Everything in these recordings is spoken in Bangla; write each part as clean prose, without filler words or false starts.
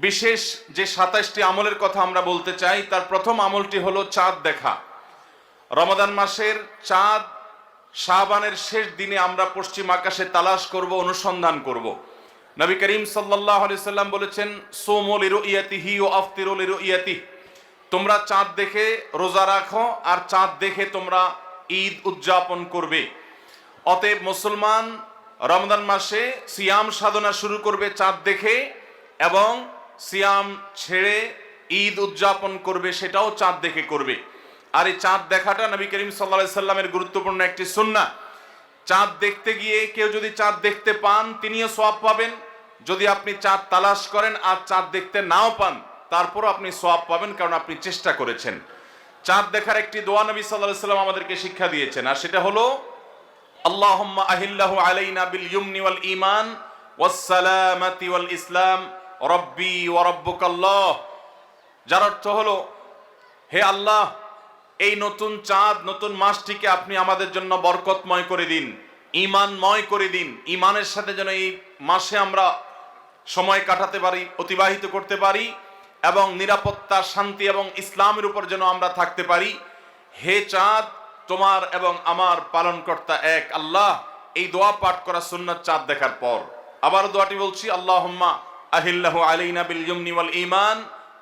বিশেষ যে ২৭টি আমলের কথা আমরা বলতে চাই, তার প্রথম আমলটি হলো চাঁদ দেখা। রমাদান মাসের চাঁদ শাবানের শেষ দিনে আমরা পশ্চিম আকাশে তালাশ করব, অনুসন্ধান করব। নবী করিম সাল্লাল্লাহু আলাইহি সাল্লাম বলেছেন, সুমু লিরুইয়াতিহি ওয়া আফতিরু লিরুইয়াতিহি, তোমরা চাঁদ দেখে রোজা রাখো আর চাঁদ দেখে তোমরা ঈদ উদযাপন করবে। অতএব মুসলমান রমজান মাসে সিয়াম সাধনা শুরু করবে চাঁদ দেখে, এবং সিয়াম ছেড়ে ঈদ উদযাপন করবে সেটাও চাঁদ দেখে করবে। আর এই চাঁদ দেখাটা নবী করিম সাল্লাল্লাহু আলাইহি সাল্লামের গুরুত্বপূর্ণ একটি সুন্নাহ। চাঁদ দেখতে গিয়ে কেউ যদি চাঁদ দেখতে পান তিনিও সওয়াব পাবেন। যদি আপনি চাঁদ তালাশ করেন আর চাঁদ দেখতে নাও পান, তারপরও আপনি সওয়াব পাবেন, কারণ আপনি চেষ্টা করেছেন। চাঁদ দেখার একটি দোয়া নবী সাল্লাল্লাহু আলাইহি সাল্লাম আমাদেরকে শিক্ষা দিয়েছেন, আর সেটা হলো আল্লাহুম্মা আহিল্লাহু আলাইনা বিল ইয়ুমনি ওয়াল ঈমান ওয়াস সালামাতি ওয়াল ইসলাম রব্বি ওয়া রাব্বুকাল্লাহ। যার অর্থ হলো, হে আল্লাহ, এই নতুন চাঁদ, নতুন মাসটিকে আপনি আমাদের জন্য বরকতময় করে দিন, ঈমানময় করে দিন। ঈমানের সাথে যেন এই মাসে আমরা সময় কাটাতে পারি, অতিবাহিত করতে পারি, এবং নিরাপত্তা, শান্তি এবং ইসলামের উপর যেন আমরা থাকতে পারি। হে চাঁদ, তোমার এবং আমার পালনকর্তা এক আল্লাহ। এই দোয়া পাঠ করা সুন্নাত চাঁদ দেখার পর। আবার দোয়াটি বলছি, আল্লাহুম্মা আহিল্লাহু আলাইনা বিল ইয়ুমনি ওয়াল ঈমান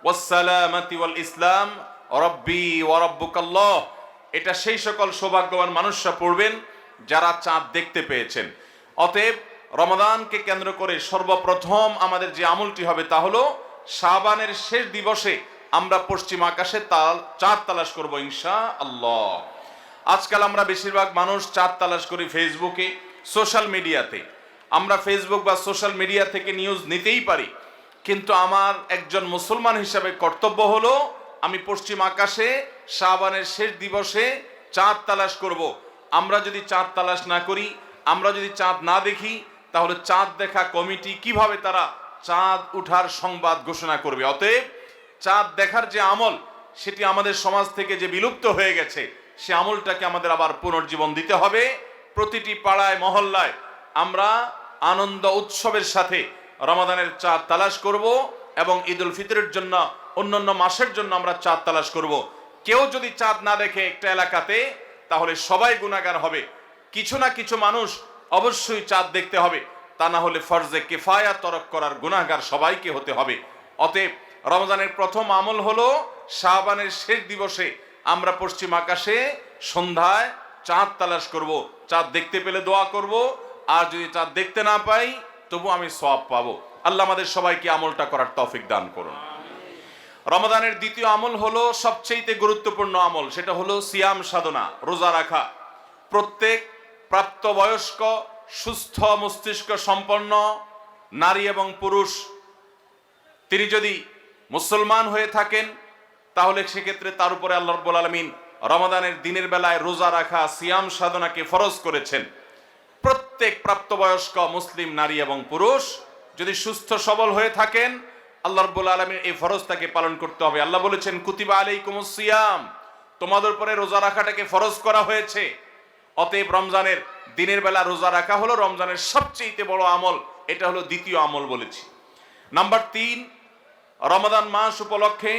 ওয়াস সালামাতি ওয়াল ইসলাম রব্বি ওয়া রাব্বুকাল্লাহ। এটা সেই সকল সৌভাগ্যবান মানুষরা পড়বেন যারা চাঁদ দেখতে পেয়েছেন। অতএব রমাদানকে কেন্দ্র করে সর্বপ্রথম আমাদের যে আমলটি হবে তা হলো শাবানের শেষ দিবসে আমরা পশ্চিম আকাশে চাঁদ তালাশ করব ইনশাআল্লাহ। আজকাল আমরা বেশিরভাগ মানুষ চাঁদ তালাশ করি ফেসবুকে, সোশ্যাল মিডিয়াতে। আমরা ফেসবুক বা সোশ্যাল মিডিয়া থেকে নিউজ নিতেই পারি, কিন্তু আমার একজন মুসলমান হিসাবে কর্তব্য হলো আমি পশ্চিম আকাশে শাবানের শেষ দিবসে চাঁদ তালাশ করব। আমরা যদি চাঁদ তালাশ না করি, আমরা যদি চাঁদ না দেখি, তাহলে চাঁদ দেখা কমিটি কিভাবে তারা চাঁদ উঠার সংবাদ ঘোষণা করবে? অতএব চাঁদ দেখার যে আমল, সেটি আমাদের সমাজ থেকে যে বিলুপ্ত হয়ে গেছে, সে আমলটাকে আমাদের আবার পুনর্জীবন দিতে হবে। প্রতিটি পাড়ায় মহল্লায় আমরা আনন্দ উৎসবের সাথে রমাদানের চাঁদ তালাশ করব, এবং ঈদ উল ফিতরের জন্য, অন্যান্য মাসের জন্য আমরা চাঁদ তালাশ করব। কেউ যদি চাঁদ না দেখে একটা এলাকাতে, তাহলে সবাই গুনাহগার হবে। কিছু না কিছু মানুষ অবশ্যই চাঁদ দেখতে হবে, তা না হলে ফরজে কিফায়া তরক করার গুনাহগার সবাইকে হতে হবে। অতএব রমজানের প্রথম আমল হলো শাবানের শেষ দিবসে আমরা পশ্চিম আকাশে সন্ধ্যায় চাঁদ তালাশ করব। চাঁদ দেখতে পেলে দোয়া করব, আর যদি চাঁদ দেখতে না পাই তবু আমি সওয়াব পাবো। আল্লাহ আমাদের সবাইকে আমলটা করার তৌফিক দান করুন। রমাদানের দ্বিতীয় আমল হলো সবচেয়ে গুরুত্বপূর্ণ আমল, সেটা হলো সিয়াম সাধনা, রোজা রাখা। প্রত্যেক প্রাপ্তবয়স্ক, সুস্থ মস্তিষ্ক সম্পন্ন নারী এবং পুরুষ, তিনি যদি মুসলমান হয়ে থাকেন, তাহলে সেক্ষেত্রে তার উপরে আল্লাহ রাব্বুল আলামিন রমাদানের দিনের বেলায় রোজা রাখা, সিয়াম সাধনাকে ফরজ করেছেন। প্রত্যেক প্রাপ্তবয়স্ক মুসলিম নারী এবং পুরুষ যদি সুস্থ সবল হয়ে থাকেন, আল্লাহ রাব্বুল আলামিন এই ফরজটাকে পালন করতে হবে। আল্লাহ বলেছেন, কুতিবা আলাইকুমুস সিয়াম, তোমাদের উপরে রোজা রাখাটাকে ফরজ করা হয়েছে। অতএব রমজানের দিনের বেলা রোজা রাখা হলো রমজানের সবচেয়ে বড় আমল। এটা হলো দ্বিতীয় আমল বলেছি। নাম্বার 3, রমাদান মাস উপলক্ষে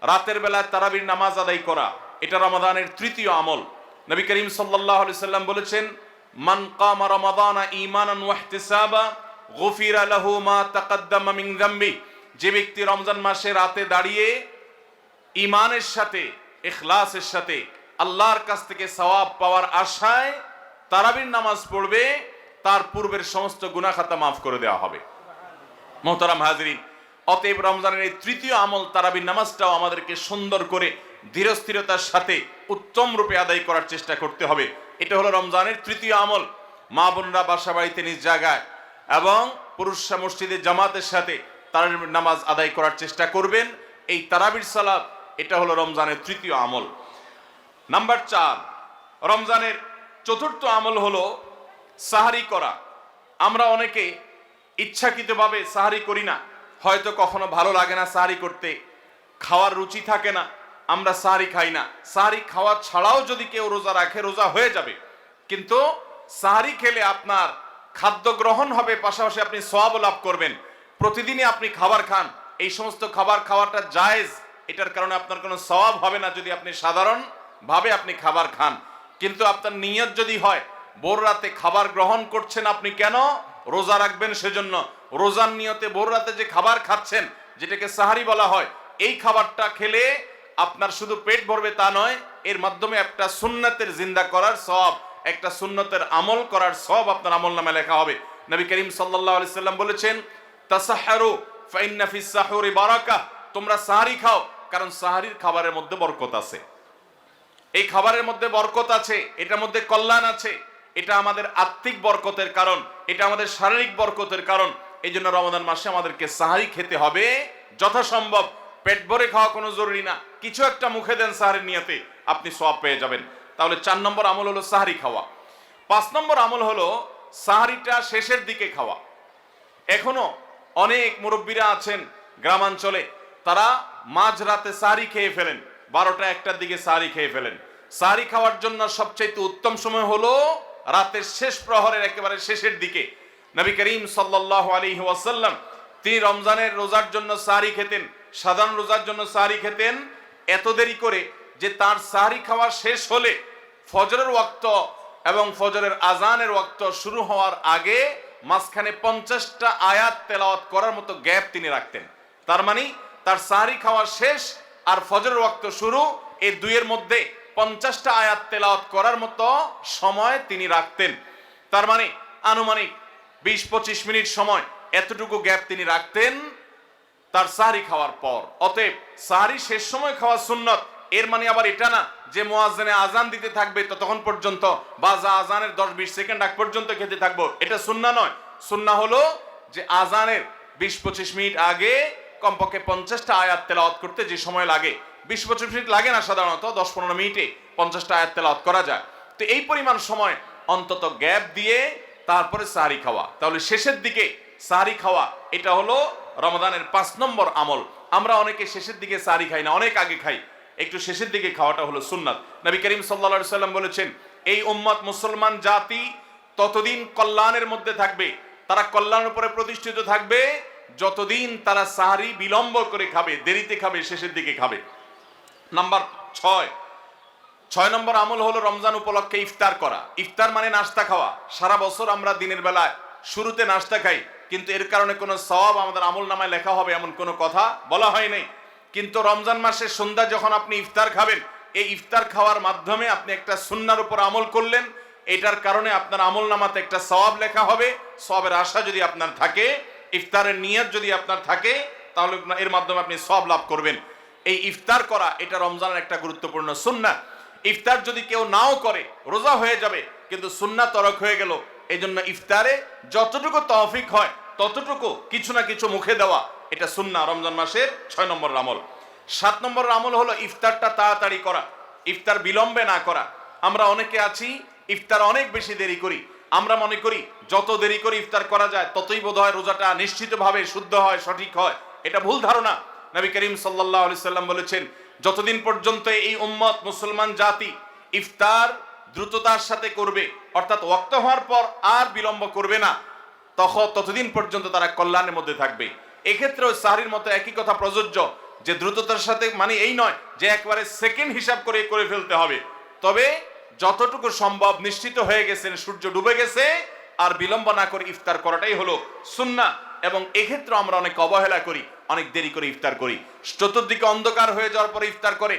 রাতের বেলা তারাবির নামাজ আদায় করা, এটা রমাদানের তৃতীয় আমল। নবী করিম সাল্লাল্লাহু আলাইহি সাল্লাম বলেছেন, মান কামা রমাদানা ঈমানান ওয়া ইহতিসাবা গুফিরা লাহু মা তাকাদ্দামা মিন যামবি। যে ব্যক্তি রমজান মাসে রাতে দাঁড়িয়ে ঈমানের সাথে, ইখলাসের সাথে আল্লাহর কাছ থেকে সওয়াব পাওয়ার আশায় তারাবির নামাজ পড়বে, তার পূর্বের সমস্ত গুনাহ খাতা মাফ করে দেওয়া হবে। মুহতারাম হাজিরিন, অতএব রমজানের এই তৃতীয় আমল তারাবির নামাজটাও আমাদেরকে সুন্দর করে ধীরস্থিরতার সাথে উত্তম রূপে আদায় করার চেষ্টা করতে হবে। এটা হলো রমজানের তৃতীয় আমল। মা বোনরা বাসা বাড়িতে নিজ জায়গায় এবং পুরুষরা মসজিদে জামাতের সাথে তারাবির নামাজ আদায় করার চেষ্টা করবেন। এই তারাবির সালাত, এটা হলো রমজানের তৃতীয় আমল। নাম্বার 4, রমজানের চতুর্থ আমল হলো সাহারি করা। আমরা অনেকে ইচ্ছাকৃতভাবে সাহারি করি না, হয়তো কখনো ভালো লাগে না সাহারি করতে, খাওয়ার রুচি থাকে না, আমরা সাহারি খাই না। সাহারি খাওয়া ছাড়াও যদি কেউ রোজা রাখে, রোজা হয়ে যাবে, কিন্তু সাহারি খেলে আপনার খাদ্য গ্রহণ হবে, পাশাপাশি আপনি সওয়াব লাভ করবেন। প্রতিদিনই আপনি খাবার খান, এই সমস্ত খাবার খাওয়াটা জায়েজ, এটার কারণে আপনার কোনো সওয়াব হবে না যদি আপনি সাধারণ ভাবে আপনি খাবার খান। কিন্তু আপনার নিয়ত যদি হয় ভোর রাতে খাবার গ্রহণ করছেন, আপনি কেন রোজা রাখবেন, সেজন্য রোজার নিয়তে ভোর রাতে যে খাবার খাচ্ছেন, যেটাকে সাহারি বলা হয়, এই খাবারটা খেলে আপনার শুধু পেট ভরবে তা নয়, এর মাধ্যমে একটা সুন্নতের জিন্দা করার সওয়াব, একটা সুন্নতের আমল করার সওয়াব আপনার আমলনামায় লেখা হবে। নবী করিম সাল্লাল্লাহু আলাইহি সাল্লাম বলেছেন, তাসাহহারু ফাইন্না ফিস সাহুরি বারাকাহ, তোমরা সাহারি খাও, কারণ সাহারির খাবারের মধ্যে বরকত আছে। এই খাবারের মধ্যে বরকত আছে, এটার মধ্যে কল্যাণ আছে, এটা আমাদের আত্মিক বরকতের কারণ, এটা আমাদের শারীরিক বরকতের কারণ। এই জন্য রমাদান মাসে আমাদেরকে সাহারি খেতে হবে যথাসম্ভব। পেট ভরে খাওয়া কোনো জরুরি না, কিছু একটা মুখে দেন সাহারির নিয়তে, আপনি সওয়াব পেয়ে যাবেন। তাহলে 4 নম্বর আমল হলো সাহারি খাওয়া। 5 নম্বর আমল হলো সাহারিটা শেষের দিকে খাওয়া। এখনো অনেক মুরব্বীরা আছেন গ্রামাঞ্চলে, তারা মাঝরাতে সাহারি খেয়ে ফেলেন, 12টা-1টার দিকে সাহারি খেয়ে ফেলেন। সাহারি খাওয়ার জন্য সবচাইতে উত্তম সময় হলো রাতের শেষ প্রহরের একেবারে শেষের দিকে। নবী করিম সাল্লাল্লাহু আলাইহি ওয়াসাল্লাম তিনি রমজানের রোজার জন্য সাহারি খেতেন, সাধারণ রোজার জন্য সাহারি খেতেন এত দেরি করে যে তার সাহারি খাওয়া শেষ হলে ফজরের ওয়াক্ত এবং ফজরের আজানের ওয়াক্ত শুরু হওয়ার আগে মাঝখানে 50টা আয়াত তেলাওয়াত করার মতো গ্যাপ তিনি রাখতেন। তার মানে তার সাহারি খাওয়া শেষ আর ফজরের ওয়াক্ত শুরু, এই দুইয়ের মধ্যে 50টা আয়াত তেলাওয়াত করার মতো সময় তিনি রাখতেন। তার মানে আনুমানিক 20-25 মিনিট সময়, এতটুকু গ্যাপ তিনি রাখতেন তার সাহারি খাওয়ার পর। অতএব সাহারি শেষ সময় খাওয়া সুন্নত। এর মানে আবার এটা না যে মুয়াজ্জিনে আজান দিতে থাকবে ততক্ষণ পর্যন্ত বা আজানের 10-20 সেকেন্ড আগ পর্যন্ত খেতে থাকবো, এটা সুন্নাহ নয়। সুন্নাহ হলো যে আজানের 20-25 মিনিট আগে কমপক্ষে 50টা আয়াত তেলাওয়াত করতে যে সময় লাগে, 20-25 মিনিট লাগে না, সাধারণত 10-15 মিনিটে 50টা আয়াত তেলাওয়াত করা যায়। তো এই পরিমাণ সময় অন্তত গ্যাপ দিয়ে তারপরে সাহারি খাওয়া, তাহলে শেষের দিকে সাহারি খাওয়া, এটা হলো রমাদানের 5 নম্বর আমল। আমরা অনেকে শেষের দিকে সাহারি খাই না, অনেক আগে খাই, একটু শেষের দিকে খাওয়াটা হলো সুন্নাত। নবী করিম সাল্লাল্লাহু আলাইহি সাল্লাম বলেছেন, এই উম্মত মুসলমান জাতি ততদিন কল্যাণের মধ্যে থাকবে, তারা কল্যাণের উপরে প্রতিষ্ঠিত থাকবে যতদিন তারা সাহারি বিলম্ব করে খাবে, দেরিতে খাবে, শেষের দিকে খাবে। নাম্বার 6 নম্বর আমল হলো রমজান উপলক্ষে ইফতার করা। ইফতার মানে নাস্তা খাওয়া। সারা বছর আমরা দিনের বেলায় শুরুতে নাস্তা খাই, কিন্তু এর কারণে কোনো সওয়াব আমাদের আমলনামায় লেখা হবে এমন কোনো কথা বলা হয় নাই। কিন্তু রমজান মাসের সন্ধ্যা যখন আপনি ইফতার খাবেন, এই ইফতার খাওয়ার মাধ্যমে আপনি একটা সুন্নাহর উপর আমল করলেন, এটার কারণে আপনার আমলনামাতে একটা সওয়াব লেখা হবে। সওয়াবের আশা যদি আপনার থাকে, ইফতারের নিয়ত যদি আপনার থাকে, তাহলে এর মাধ্যমে আপনি সওয়াব লাভ করবেন। এই ইফতার করা এটা রমজানের একটা গুরুত্বপূর্ণ সুন্নাহ। ইফতার যদি কেউ নাও করে রোজা হয়ে যাবে, কিন্তু সুন্নাহ তরক হয়ে গেল। এই জন্য ইফতারে যতটুকু তৌফিক হয় ততটুকু কিছু না কিছু মুখে দেওয়া, এটা সুন্নাহ, রমজান মাসের 6 নম্বর আমল। 7 নম্বর আমল হলো ইফতারটা তাড়াতাড়ি করা, ইফতার বিলম্বে না করা। আমরা অনেকে আছি ইফতার অনেক বেশি দেরি করি, আমরা মনে করি যত দেরি করে ইফতার করা যায় ততই বোধহয় রোজাটা নিশ্চিতভাবে শুদ্ধ হয়, সঠিক হয়। এটা ভুল ধারণা। নবী করিম সাল্লাল্লাহু আলাইহি সাল্লাম বলেছেন, যতদিন পর্যন্ত এই উম্মত মুসলমান জাতি ইফতার দ্রুততার সাথে করবে, অর্থাৎ ওয়াক্ত হওয়ার পর আর বিলম্ব করবে না, ততদিন পর্যন্ত তারা কল্যাণের মধ্যে থাকবে। এক্ষেত্রেও সাহরির মতো একই কথা প্রযোজ্য, যে দ্রুততার সাথে মানে এই নয় যে একবারে সেকেন্ড হিসাব করে ফেলতে হবে, তবে যতটুকু সম্ভব নিশ্চিত হয়ে গেছেন সূর্য ডুবে গেছে আর বিলম্ব না করে ইফতার করাটাই হলো সুন্নাহ। এবং এক্ষেত্রে আমরা অনেক অবহেলা করি, অনেক দেরি করে ইফতার করি, চতুর্দিকে অন্ধকার হয়ে যাওয়ার পরে ইফতার করে।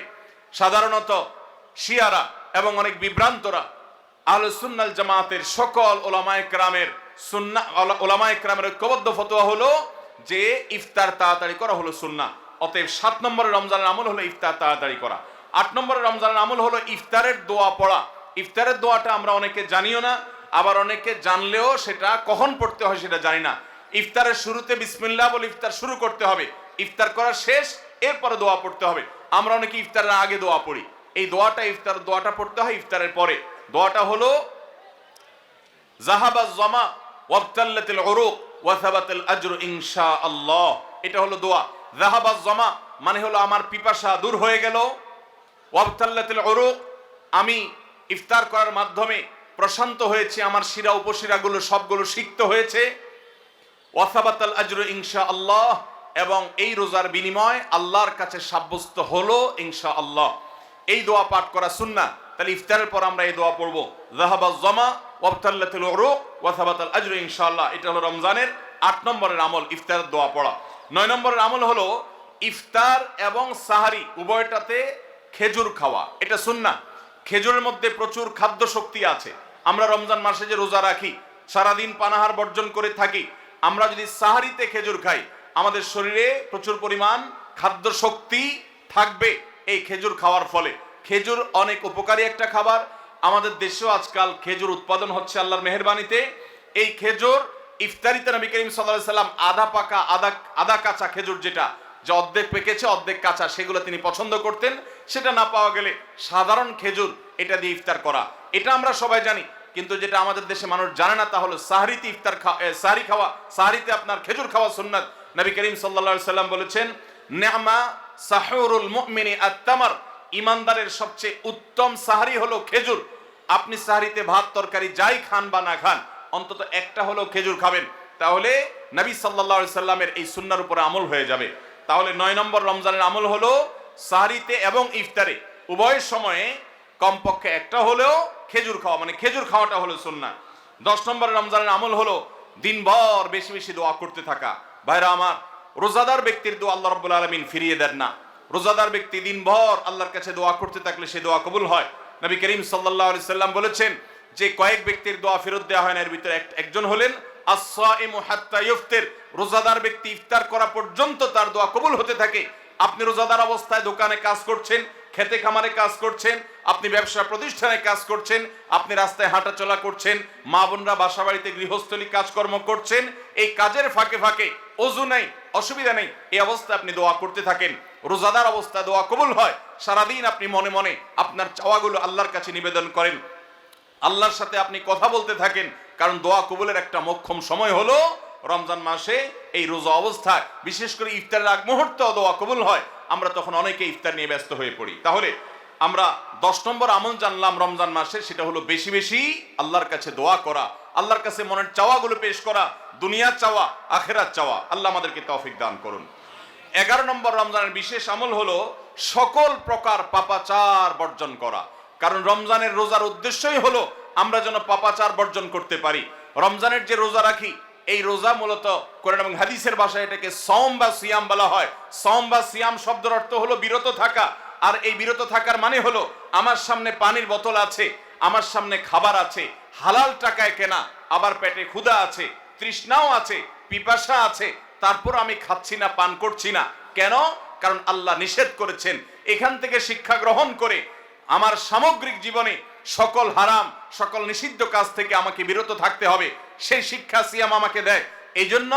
সাধারণত শিয়ারা এবং অনেক বিভ্রান্তরা আহলে সুন্নাত জামাতের সকল ওলামায়ে কেরামের ওলামায়ে কেরামের ঐক্যবদ্ধ ফতোয়া হলো যে ইফতার তাড়াতাড়ি করা হলো সুন্নাহ। অতএব 7 নম্বরের রমজানের আমল হলো ইফতার তাড়াতাড়ি করা। 8 নম্বরের রমজানের আমল হলো ইফতারের দোয়া পড়া। ইফতারের দোয়াটা আমরা অনেকে জানিও না, আবার অনেকে জানলেও সেটা কখন পড়তে হয় সেটা জানি না। ইফতারের শুরুতে বিসমিল্লাহ বলে ইফতার শুরু করতে হবে, ইফতার করা শেষ এরপরে দোয়া পড়তে হবে। আমরা অনেকে ইফতারের আগে দোয়া পড়ি, এই দোয়াটা ইফতার দোয়াটা পড়তে হয় ইফতারের পরে। দোয়াটা হলো যাহাবাজ জামা ওয়াবতাল্লাতিল উরুক ওয়া সাবাতাল আজরু ইনশাআল্লাহ। এটা হলো দোয়া। যাহাবাজ জামা মানে হলো আমার পিপাসা দূর হয়ে গেল, ওয়াবতাল্লাতিল উরুক আমি ইফতার করার মাধ্যমে প্রশান্ত হয়েছে, আমার শিরা উপশিরাগুলো সবগুলো সিক্ত হয়েছে, ওয়া সাবাতাল আজরু ইনশাআল্লাহ এবং এই রোজার বিনিময় আল্লাহর কাছে সাব্যস্ত হলো ইনশাআল্লাহ। এই দোয়া পাঠ করা সুন্নাহ। তাহলে ইফতারের পর আমরা এই দোয়া পড়বো, যাহাবাজ জামা ওয়াবতাল্লাতুল উরুক ওয়া সাবাতাল আজরু ইনশাআল্লাহ। এটা হলো রমজানের 8 নম্বরের আমল, ইফতারের দোয়া পড়া। 9 নম্বরের আমল হলো ইফতার এবং সাহারি উভয়টাতে খেজুর খাওয়া। এটা সুন্নাহ। খেজুরের মধ্যে প্রচুর খাদ্য শক্তি আছে। আমরা রমজান মাসে যে রোজা রাখি, সারাদিন পানাহার বর্জন করে থাকি, আমরা যদি সাহারিতে খেজুর খাই আমাদের শরীরে প্রচুর পরিমাণ খাদ্য শক্তি থাকবে এই খেজুর খাওয়ার ফলে। খেজুর অনেক উপকারী একটা খাবার। আমাদের দেশেও আজকাল খেজুর উৎপাদন হচ্ছে আল্লাহর মেহেরবানিতে। এই খেজুর ইফতারিতে নবী করিম সাল্লাল্লাহু আলাইহি সাল্লাম আধা পাকা আধা কাঁচা খেজুর, যেটা যে অর্ধেক পেকেছে অর্ধেক কাঁচা, সেগুলো তিনি পছন্দ করতেন। সেটা না পাওয়া গেলে সাধারণ খেজুর এটা দিয়ে ইফতার করা, এটা আমরা সবাই জানি। কিন্তু যেটা আমাদের দেশে মানুষ জানে না তা হলো সাহরিতে সাহরি খাওয়া, সাহরিতে আপনার খেজুর খাওয়া সুন্নাত। নবী করিম সাল্লাল্লাহু আলাইহি সাল্লাম বলেছেন, নি'মা সাহুরুল মুমিনি আত-তামার, ইমানদারের সবচেয়ে উত্তম সাহরি হলো খেজুর। আপনি সাহরিতে ভাত তরকারি যাই খান বা না খান, অন্তত একটা হলো খেজুর খাবেন, তাহলে নবী সাল্লাল্লাহু আলাইহি সাল্লামের এই সুন্নাহর উপরে আমল হয়ে যাবে। তাহলে 9 নম্বর রমজানের আমল হলো সাহরিতে এবং ইফতারে উভয় সময়ে কমপক্ষে একটা হলেও খেজুর খাওয়া, মানে খেজুর খাওয়াটা হলো সুন্নাহ। 10 নম্বর রমজানের আমল হলো দিনভর বেশি বেশি দোয়া করতে থাকা। ভাইরা আমার, রোজাদার ব্যক্তির দোয়া আল্লাহ রাব্বুল আলামিন ফিরিয়ে দেন না। রোজাদার ব্যক্তি দিনভর আল্লাহর কাছে দোয়া করতে থাকলে সে দোয়া কবুল হয়। নবী করিম সাল্লাল্লাহু আলাইহি সাল্লাম বলেছেন যে কয়েক ব্যক্তির দোয়া ফেরত দেওয়া হয় না, এর ভিতরে একজন হলেন আস-সাইমু হাত্তা ইফতির, রোজাদার ব্যক্তি ইফতার করা পর্যন্ত তার দোয়া কবুল হতে থাকে। আপনি রোজাদার অবস্থায় দোকানে কাজ করছেন, খেতে খামারে কাজ করছেন, আপনি ব্যবসা প্রতিষ্ঠানে কাজ করছেন, আপনি রাস্তায় হাঁটাচলা করছেন, মা বোনরা বাসা বাড়িতে গৃহস্থলী কাজকর্ম করছেন, এই কাজের ফাঁকে ফাঁকে ওযু নাই, অসুবিধা নেই, এই অবস্থায় আপনি দোয়া করতে থাকেন। রোজাদার অবস্থায় দোয়া কবুল হয়। সারাদিন আপনি মনে মনে আপনার চাওয়াগুলো আল্লাহর কাছে নিবেদন করেন, আল্লাহর সাথে আপনি কথা বলতে থাকেন, কারণ দোয়া কবুলের একটা মোক্ষম সময় হলো রমজান মাসে এই রোজা অবস্থায়। বিশেষ করে ইফতারের আগ মুহূর্তে দোয়া কবুল হয়, আমরা তখন অনেকে ইফতার নিয়ে ব্যস্ত হয়ে পড়ি। তাহলে আমরা 10 নম্বর আমল জানলাম রমজান মাসে, সেটা হলো বেশি বেশি আল্লাহর কাছে দোয়া করা, আল্লাহর কাছে মনের চাওয়াগুলো পেশ করা, দুনিয়ার চাওয়া আখিরাত চাওয়া। আল্লাহ আমাদেরকে তৌফিক দান করুন। 11 নম্বর রমজানের বিশেষ আমল হলো সকল প্রকার পাপাচার বর্জন করা। কারণ রমজানের রোজার উদ্দেশ্যই হলো আমরা যেন পাপাচার বর্জন করতে পারি। রমজানের যে রোজা রাখি, এই রোজা মূলত কোরআন এবং হাদিসের ভাষায় এটাকে সওম বা সিয়াম বলা হয়। সওম বা সিয়াম শব্দের অর্থ হলো বিরত থাকা। আর এই বিরত থাকার মানে হলো আমার সামনে পানির বোতল আছে, আমার সামনে খাবার আছে, হালাল টাকায় কেনা, আবার পেটে ক্ষুধা আছে, তৃষ্ণাও আছে, পিপাসা আছে, তারপর আমি খাচ্ছি না, পান করছি না। কেন? কারণ আল্লাহ নিষেধ করেছেন। এখান থেকে শিক্ষা গ্রহণ করে আমার সামগ্রিক জীবনে সকল হারাম, সকল নিষিদ্ধ কাজ থেকে আমাকে বিরত থাকতে হবে, সেই শিক্ষা সিয়াম আমাকে দেয়। এই জন্য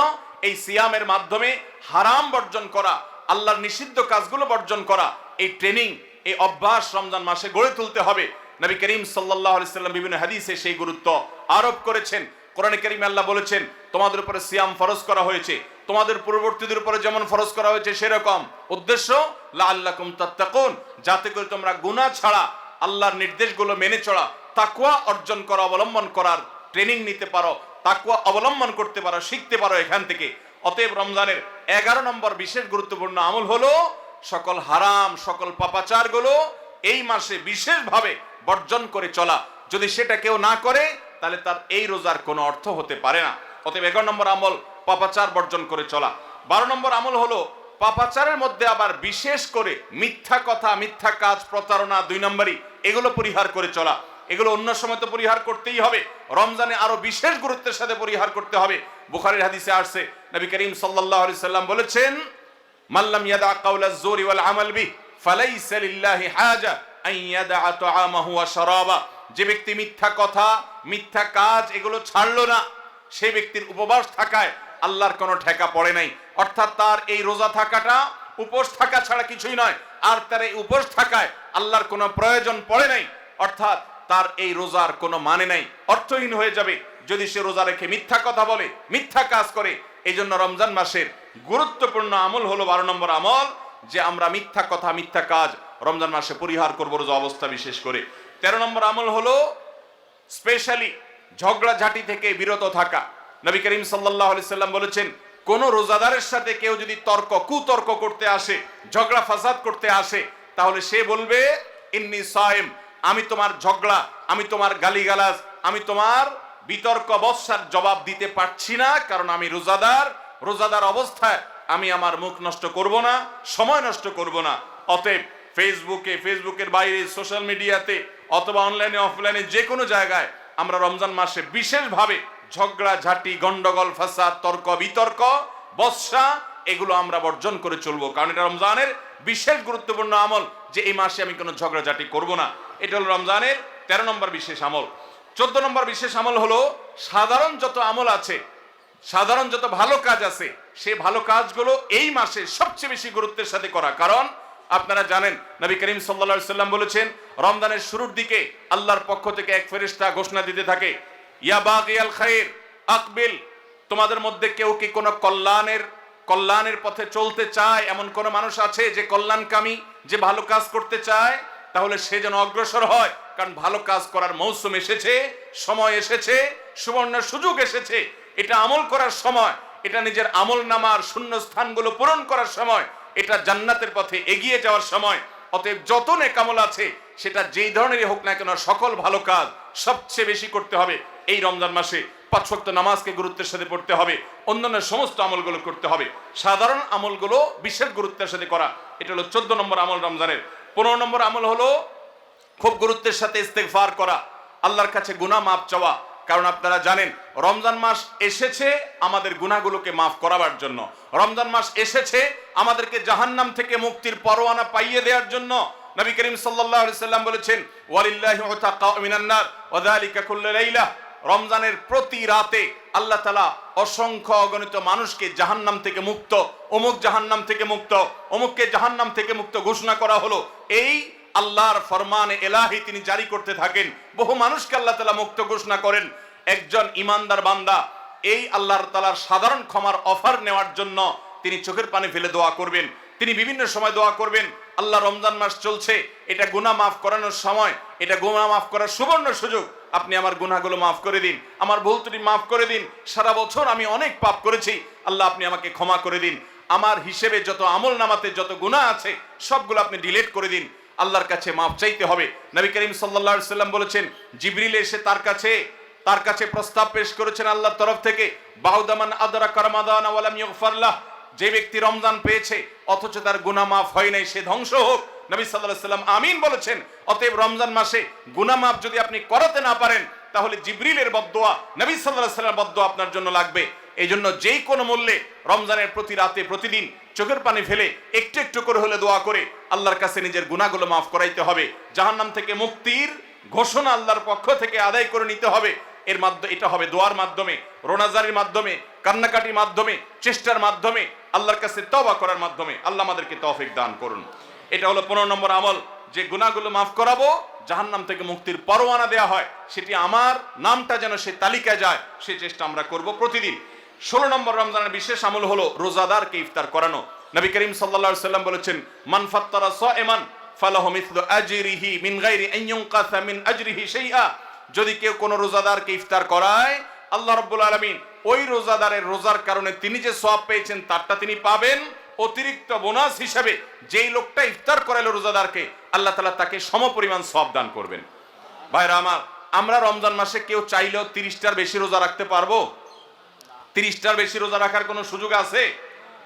এই সিয়ামের মাধ্যমে হারাম বর্জন করা, আল্লাহর নিষিদ্ধ কাজগুলো বর্জন করা, এই ট্রেনিং, এই অভ্যাস রমজান মাসে গড়ে তুলতে হবে। নবী করিম সাল্লাল্লাহু আলাইহি সাল্লাম বিভিন্ন হাদিসে সেই গুরুত্ব আরোপ করেছেন। কোরআনে কারিমে আল্লাহ বলেছেন, তোমাদের উপরে সিয়াম ফরজ করা হয়েছে, তোমাদের পূর্ববর্তীদের উপরে যেমন ফরজ করা হয়েছে সেরকম। উদ্দেশ্য লাআল্লাকুম তাত্তাকুন, যাতে করে তোমরা গুনাহ ছাড়া আল্লাহর নির্দেশগুলো মেনে চলা, তাকওয়া অর্জন করা, অবলম্বন করার ট্রেনিং নিতে পারো, তাকওয়া অবলম্বন করতে পারো, শিখতে পারো এখান থেকে। অতএব রমজানের 11 নম্বর বিশেষ গুরুত্বপূর্ণ আমল হলো সকল হারাম, সকল পাপাচারগুলো এই মাসে বিশেষভাবে বর্জন করে চলা। যদি সেটা কেউ না করে তাহলে তার এই রোজার কোনো অর্থ হতে পারে না। অতএব 11 নম্বর আমল পাপাচার বর্জন করে চলা। 12 নম্বর আমল হলো পাপাচারের মধ্যে আবার বিশেষ করে মিথ্যা কথা, মিথ্যা কাজ, প্রতারণা 2 নম্বরই, এগুলো পরিহার করে চলা। এগুলো অন্য সময় তো পরিহার করতেই হবে, রমজানে আরো বিশেষ গুরুত্বের সাথে পরিহার করতে হবে। বুখারীর হাদিসে আসছে, নবী করিম সাল্লাল্লাহু আলাইহি সাল্লাম বলেছেন, মাল্লাম ইয়াদা কাওলাজ জুরি ওয়াল আমাল বিহি ফালাইসা লিল্লাহি হাজা আন ইয়াদা তাআমাহু ওয়া শারাবা। যে ব্যক্তি মিথ্যা কথা, মিথ্যা কাজ এগুলো ছাড়লো না, সেই ব্যক্তির উপবাস থাকায় আল্লাহর কোনো ঠেকা পড়ে নাই। অর্থাৎ তার এই রোজা থাকাটা উপোস থাকা ছাড়া কিছুই নয়, আর তার এই উপোস থাকায় আল্লাহর কোনো প্রয়োজন পড়ে নাই। অর্থাৎ তার এই রোজার কোনো মানে নাই, অর্থহীন হয়ে যাবে যদি সে রোজা রেখে মিথ্যা কথা বলে, মিথ্যা কাজ করে। এই জন্য রমজান মাসের গুরুত্বপূর্ণ আমল হলো 12 নম্বর আমল, যে আমরা মিথ্যা কথা, মিথ্যা কাজ রমজান মাসে পরিহার করবো রোজা অবস্থা বিশেষ করে। 13 নম্বর আমল হলো স্পেশালি ঝগড়াঝাটি থেকে বিরত থাকা। নবী করিম সাল্লাল্লাহু আলাইহি সাল্লাম বলেছেন, কোন রোজাদারের সাথে কেউ যদি কুতর্ক করতে আসে, ঝগড়া ফাসাদ করতে আসে, তাহলে সে বলবে ইন্নী সাইম, আমি তোমার ঝগড়া, আমি তোমার গালিগালাজ, আমি তোমার বিতর্ক বৎসার জবাব দিতে পারছি না, কারণ আমি রোজাদার অবস্থায় আমি আমার মুখ নষ্ট করব না, সময় নষ্ট করব না। অতএব ফেসবুকের বাইরে, সোশ্যাল মিডিয়াতে অথবা অনলাইনে অফলাইনে যে কোনো জায়গায় আমরা রমজান মাসে বিশেষভাবে ঝগড়া ঝাঁটি, গন্ডগোল, ফাসাদ, তর্ক বিতর্ক, বৎসা এগুলো আমরা বর্জন করে চলবো, কারণ এটা রমজানের বিশেষ গুরুত্বপূর্ণ আমল যে এই মাসে আমি কোনো ঝগড়াঝাটি করব না। এটা হলো রমজানের 13 নম্বর বিশেষ আমল। 14 নম্বর বিশেষ আমল হলো সাধারণ যত আমল আছে, সাধারণ যত ভালো কাজ আছে, সেই ভালো কাজগুলো এই মাসে সবচেয়ে বেশি গুরুত্বের সাথে করা। কারণ আপনারা জানেন নবী করিম সাল্লাল্লাহু আলাইহি সাল্লাম বলেছেন, রমজানের শুরুর দিকে আল্লাহর পক্ষ থেকে এক ফেরেশতা ঘোষণা দিতে থাকে, ইয়া বাগিয়াল খায়র আকবিল, তোমাদের মধ্যে কেউ কি কোনো কল্যাণের পথে চলতে চায়, এমন কোন মানুষ আছে যে কল্যাণকামী, যে ভালো কাজ করতে চায়, তাহলে সে যেন অগ্রসর হয়, কারণ ভালো কাজ করার মৌসুম এসেছে, সময় এসেছে, সুবর্ণ সুযোগ এসেছে। এটা আমল করার সময়, এটা নিজের আমল নামার শূন্য স্থানগুলো পূরণ করার সময়, এটা জান্নাতের পথে এগিয়ে যাওয়ার সময়। অতএব যত নেক আমল আছে, সেটা যেই ধরনেরই হোক না কেন, সকল ভালো কাজ সবচেয়ে বেশি করতে হবে এই রমজান মাসে। 5 ওয়াক্ত নামাজকে গুরুত্বের সাথে পড়তে হবে, অন্যান্য সমস্ত আমলগুলো করতে হবে, সাধারণ আমলগুলো বিশেষ গুরুত্বের সাথে করা। এটা হলো 14 নম্বর আমল রমজানের। 15 নম্বর আমল হলো খুব গুরুত্বের সাথে ইস্তেগফার করা, আল্লাহর কাছে গুনাহ মাফ চাওয়া। কারণ আপনারা জানেন রমজান মাস এসেছে আমাদের গুনাহগুলোকে মাফ করাবার জন্য, রমজান মাস এসেছে আমাদেরকে জাহান্নাম থেকে মুক্তির পরোয়ানা পাইয়ে দেওয়ার জন্য। নবী করিম সাল্লাল্লাহু আলাইহি সাল্লাম বলেছেন, ওয়ালিল্লাহি উতাকাউ মিনান নার ওয়া যালিকা কুল্লু লাইলা, রমজানের প্রতি রাতে আল্লাহ তাআলা অসংখ্য অগণিত মানুষকে জাহান্নাম থেকে মুক্ত, অমুক জাহান্নাম থেকে মুক্ত, অমুককে জাহান্নাম থেকে মুক্ত ঘোষণা করা হলো। এই আল্লাহর ফরমানে এলাহি তিনি জারি করতে থাকেন, বহু মানুষকে আল্লাহ তাআলা মুক্ত ঘোষণা করেন। একজন ইমানদার বান্দা এই আল্লাহর তাআলার সাধারণ ক্ষমার অফার নেওয়ার জন্য তিনি চোখের পানি ফেলে দোয়া করবেন, তিনি বিভিন্ন সময় দোয়া করবেন। আল্লাহ, রমজান মাস চলছে, এটা গুনাহ মাফ করানোর সময়, এটা গুনাহ মাফ করার সুবর্ণ সুযোগ, আপনি আমার গুনাহগুলো মাফ করে দিন, আমার ভুল ত্রুটি মাফ করে দিন, সারা বছর আমি অনেক পাপ করেছি, আল্লাহ আপনি আমাকে ক্ষমা করে দিন, আমার হিসেবে যত আমল নামাতে যত গুনাহ আছে সবগুলো আপনি ডিলিট করে দিন। আল্লাহর কাছে মাফ চাইতে হবে। নবী করিম সাল্লাল্লাহু আলাইহি সাল্লাম বলেছেন, জিবরিল এসে তার কাছে প্রস্তাব পেশ করেছেন আল্লাহর তরফ থেকে, বাউদামান আদরাকা রমাদান ওয়া লাম ইগফার লাহ, যে ব্যক্তি রমজান পেয়েছে অথচ তার গুনাহ মাফ হয় নাই, সে ধ্বংস হোক। নবী সাল্লাল্লাহু আলাইহি সাল্লাম আমিন বলেছেন। অতএব রমজান মাসে গুনাহ মাফ যদি আপনি করাতে না পারেন, তাহলে জিবরিলের বদদোয়া, নবী সাল্লাল্লাহু আলাইহি সাল্লামের বদদোয়া আপনার জন্য লাগবে। এই জন্য যেই কোনো মূল্যে রমজানের প্রতি রাতে প্রতিদিন চোখের পানি ফেলে একটু একটু করে হলে দোয়া করে আল্লাহর কাছে নিজের গুনাহগুলো মাফ করাইতে হবে। জাহান্নাম থেকে মুক্তির ঘোষণা আল্লাহর পক্ষ থেকে আদায় করে নিতে হবে। এর মাধ্যমে এটা হবে দোয়ার মাধ্যমে, রোনাজারির মাধ্যমে, কান্নাকাটির মাধ্যমে, চেষ্টার মাধ্যমে, আল্লাহর কাছে তওবা করার মাধ্যমে। আল্লাহ আমাদেরকে তৌফিক দান করুন। এটা হলো 15 নম্বর আমল, যে গুনাহগুলো মাফ করাবো, জাহান্নাম থেকে মুক্তির পরোয়ানা দেয়া হয়, সেটি আমার নামটা যেন সে তালিকায় যায়, সেই চেষ্টা আমরা করব প্রতিদিন। 16 নম্বর রমজানের বিশেষ আমল হলো রোজাদারকে ইফতার করানো। নবী করিম সাল্লাল্লাহু আলাইহি সাল্লাম বলেছেন, মান ফাত্তারা সাইমান ফালাহু মিসলু আজরিহি মিন গায়রি আন ইউনকাসা মিন আজরিহি শাইআ, যদি কেউ কোনো রোজাদারকে ইফতার করায়, আল্লাহ রাব্বুল আলামিন ওই রোজাদারের রোজার কারণে তিনি যে সওয়াব পেয়েছেন তারটা তিনি পাবেন, অতিরিক্ত বোনাস হিসেবে যেই লোকটা ইফতার করালো রোজাদারকে, আল্লাহ তাআলা তাকে সমপরিমাণ সওয়াব দান করবেন। ভাইরা আমার, আমরা রমজান মাসে কেউ চাইলেও 30টার বেশি রোজা রাখতে পারবো? 30টার বেশি রোজা রাখার কোনো সুযোগ আছে?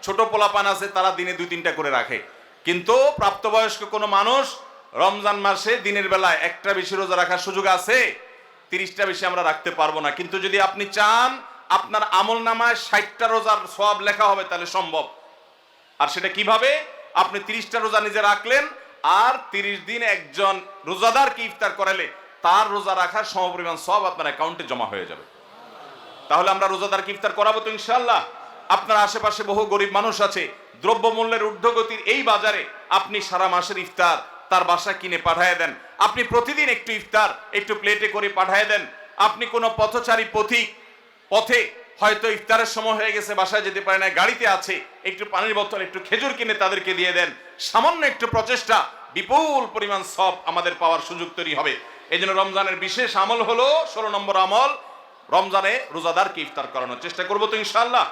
ছোট পোলাপান আছে, তারা দিনে 2-3টা করে রাখে, কিন্তু প্রাপ্তবয়স্ক কোনো মানুষ রমজান মাসে দিনের বেলায় একটা বেশি রোজা রাখার সুযোগ আছে? 30টা বেশি আমরা রাখতে পারবো না। কিন্তু যদি আপনি চান আপনার আমল নামায় 60টা রোজার সওয়াব লেখা হবে, তাহলে সম্ভব। আর সেটা কিভাবে? আপনি 30টা রোজা নিজে রাখলেন, আর 30 দিন একজন রোজাদারকে ইফতার করালে তার রোজা রাখার সমপরিমাণ সওয়াব আপনার অ্যাকাউন্টে জমা হয়ে যাবে। তাহলে আমরা রোজাদারকে ইফতার করাবো তো ইনশাআল্লাহ। আপনার আশেপাশে বহু গরিব মানুষ আছে, দ্রব্যমূল্যের ঊর্ধ্বগতির এই বাজারে আপনি সারা মাসের ইফতার তার বাসায় কিনে পাঠায় দেন, আপনি প্রতিদিন একটু ইফতার একটু প্লেটে করে পাঠায় দেন। আপনি কোনো পথচারী পথে হয়তো ইফতারের সময় হয়ে গেছে, বাসায় যেতে পারে না, গাড়িতে আছে, একটু পানির বোতল একটু খেজুর কিনে তাদেরকে দিয়ে দেন। সামান্য একটু প্রচেষ্টা বিপুল পরিমাণ সওয়াব আমাদের পাওয়ার সুযোগ তৈরি হবে। এই জন্য রমজানের বিশেষ আমল হলো 16 নম্বর আমল, রমজানে রোজাদারকে ইফতার করানোর চেষ্টা করবো তো ইনশাআল্লাহ।